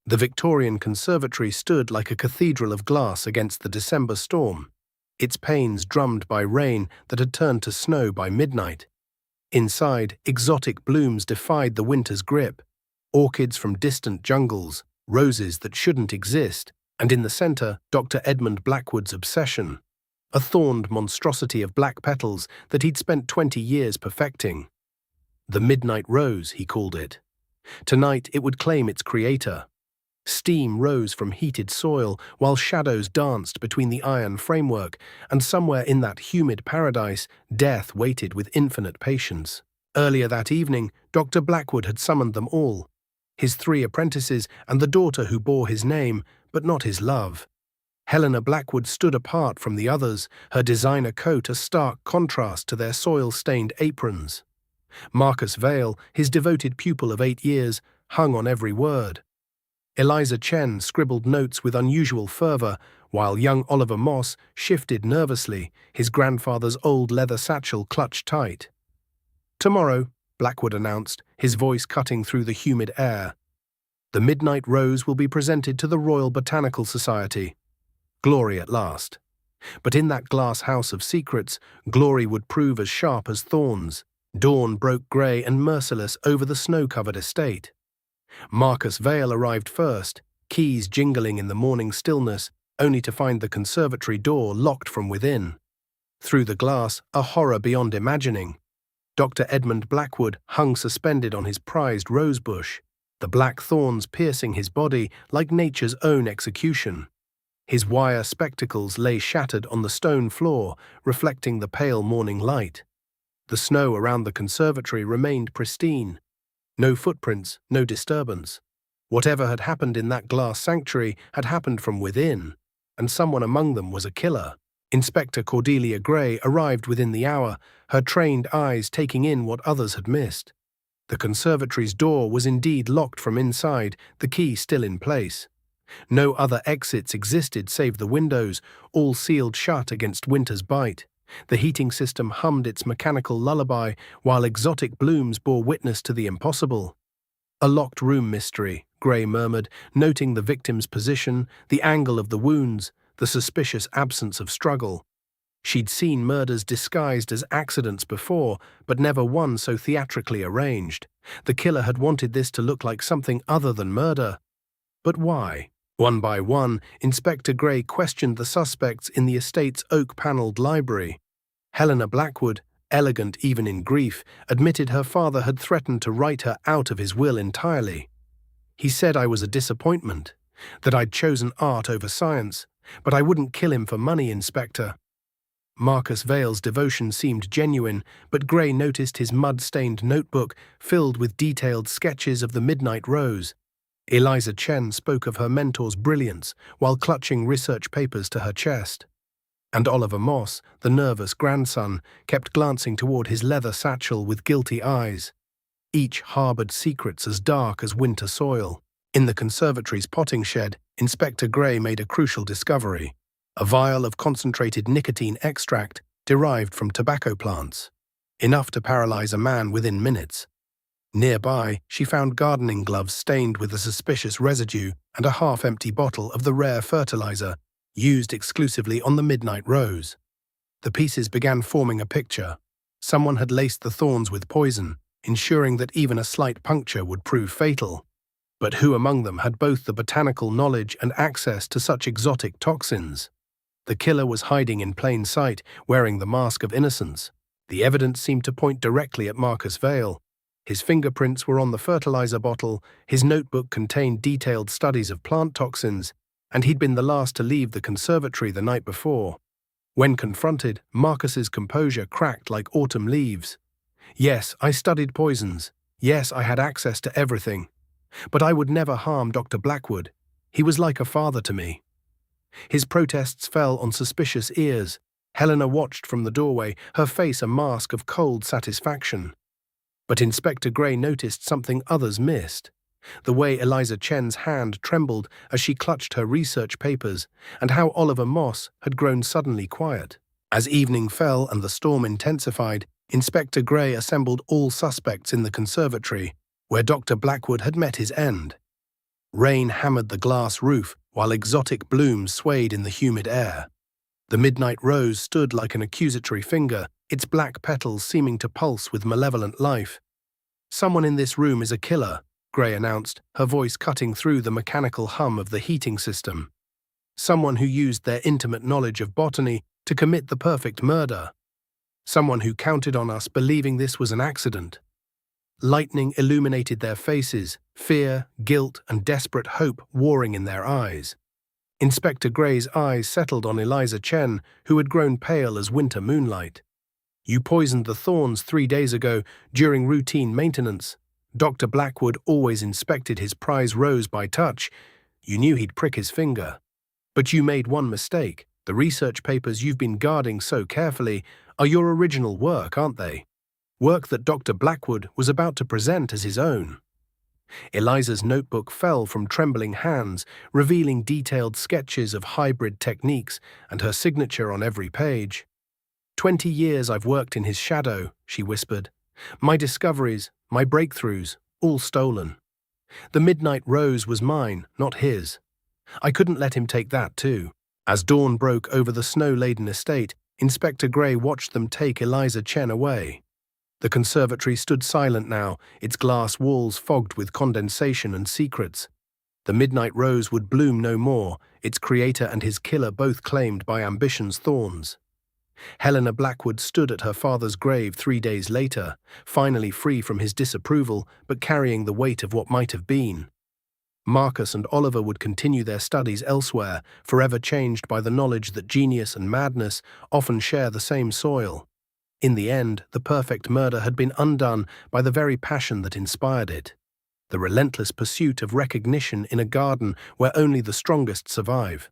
The Victorian conservatory stood like a cathedral of glass against the December storm, its panes drummed by rain that had turned to snow by midnight. Inside, exotic blooms defied the winter's grip, orchids from distant jungles, roses that shouldn't exist, and in the center, Dr. Edmund Blackwood's obsession, a thorned monstrosity of black petals that he'd spent 20 years perfecting. The Midnight Rose, he called it. Tonight it would claim its creator. Steam rose from heated soil while shadows danced between the iron framework, and somewhere in that humid paradise, death waited with infinite patience. Earlier that evening, Dr. Blackwood had summoned them all, his 3 apprentices and the daughter who bore his name, but not his love. Helena Blackwood stood apart from the others, her designer coat a stark contrast to their soil-stained aprons. Marcus Vale, his devoted pupil of 8 years, hung on every word. Eliza Chen scribbled notes with unusual fervor, while young Oliver Moss shifted nervously, his grandfather's old leather satchel clutched tight. "Tomorrow," Blackwood announced, his voice cutting through the humid air, "the Midnight Rose will be presented to the Royal Botanical Society. Glory at last. But in that glass house of secrets, glory would prove as sharp as thorns. Dawn broke grey and merciless over the snow-covered estate. Marcus Vale arrived first, keys jingling in the morning stillness, only to find the conservatory door locked from within. Through the glass, a horror beyond imagining. Dr. Edmund Blackwood hung suspended on his prized rosebush, the black thorns piercing his body like nature's own execution. His wire spectacles lay shattered on the stone floor, reflecting the pale morning light. The snow around the conservatory remained pristine. No footprints, no disturbance. Whatever had happened in that glass sanctuary had happened from within, and someone among them was a killer. Inspector Cordelia Grey arrived within the hour, her trained eyes taking in what others had missed. The conservatory's door was indeed locked from inside, the key still in place. No other exits existed save the windows, all sealed shut against winter's bite. The heating system hummed its mechanical lullaby, while exotic blooms bore witness to the impossible. "A locked room mystery," Grey murmured, noting the victim's position, the angle of the wounds, the suspicious absence of struggle. She'd seen murders disguised as accidents before, but never one so theatrically arranged. The killer had wanted this to look like something other than murder. But why? One by one, Inspector Grey questioned the suspects in the estate's oak-panelled library. Helena Blackwood, elegant even in grief, admitted her father had threatened to write her out of his will entirely. "He said I was a disappointment, that I'd chosen art over science, but I wouldn't kill him for money, Inspector." Marcus Vale's devotion seemed genuine, but Grey noticed his mud-stained notebook filled with detailed sketches of the Midnight Rose. Eliza Chen spoke of her mentor's brilliance while clutching research papers to her chest. And Oliver Moss, the nervous grandson, kept glancing toward his leather satchel with guilty eyes. Each harbored secrets as dark as winter soil. In the conservatory's potting shed, Inspector Grey made a crucial discovery: a vial of concentrated nicotine extract derived from tobacco plants, enough to paralyze a man within minutes. Nearby, she found gardening gloves stained with a suspicious residue and a half-empty bottle of the rare fertilizer used exclusively on the Midnight Rose. The pieces began forming a picture. Someone had laced the thorns with poison, ensuring that even a slight puncture would prove fatal. But who among them had both the botanical knowledge and access to such exotic toxins? The killer was hiding in plain sight, wearing the mask of innocence. The evidence seemed to point directly at Marcus Vale. His fingerprints were on the fertilizer bottle, his notebook contained detailed studies of plant toxins, and he'd been the last to leave the conservatory the night before. When confronted, Marcus's composure cracked like autumn leaves. "Yes, I studied poisons. Yes, I had access to everything. But I would never harm Dr. Blackwood. He was like a father to me." His protests fell on suspicious ears. Helena watched from the doorway, her face a mask of cold satisfaction. But Inspector Grey noticed something others missed: the way Eliza Chen's hand trembled as she clutched her research papers, and how Oliver Moss had grown suddenly quiet. As evening fell and the storm intensified, Inspector Grey assembled all suspects in the conservatory, where Dr. Blackwood had met his end. Rain hammered the glass roof while exotic blooms swayed in the humid air. The midnight rose stood like an accusatory finger, its black petals seeming to pulse with malevolent life. "Someone in this room is a killer," Grey announced, her voice cutting through the mechanical hum of the heating system. "Someone who used their intimate knowledge of botany to commit the perfect murder. Someone who counted on us believing this was an accident." Lightning illuminated their faces, fear, guilt, and desperate hope warring in their eyes. Inspector Grey's eyes settled on Eliza Chen, who had grown pale as winter moonlight. "You poisoned the thorns 3 days ago during routine maintenance. Dr. Blackwood always inspected his prize rose by touch. You knew he'd prick his finger. But you made one mistake. The research papers you've been guarding so carefully are your original work, aren't they? Work that Dr. Blackwood was about to present as his own." Eliza's notebook fell from trembling hands, revealing detailed sketches of hybrid techniques and her signature on every page. 20 years I've worked in his shadow," she whispered. "My discoveries, my breakthroughs, all stolen. The midnight rose was mine, not his. I couldn't let him take that too." As dawn broke over the snow-laden estate, Inspector Grey watched them take Eliza Chen away. The conservatory stood silent now, its glass walls fogged with condensation and secrets. The midnight rose would bloom no more, its creator and his killer both claimed by ambition's thorns. Helena Blackwood stood at her father's grave 3 days later, finally free from his disapproval but carrying the weight of what might have been. Marcus and Oliver would continue their studies elsewhere, forever changed by the knowledge that genius and madness often share the same soil. In the end, the perfect murder had been undone by the very passion that inspired it. The relentless pursuit of recognition in a garden where only the strongest survive.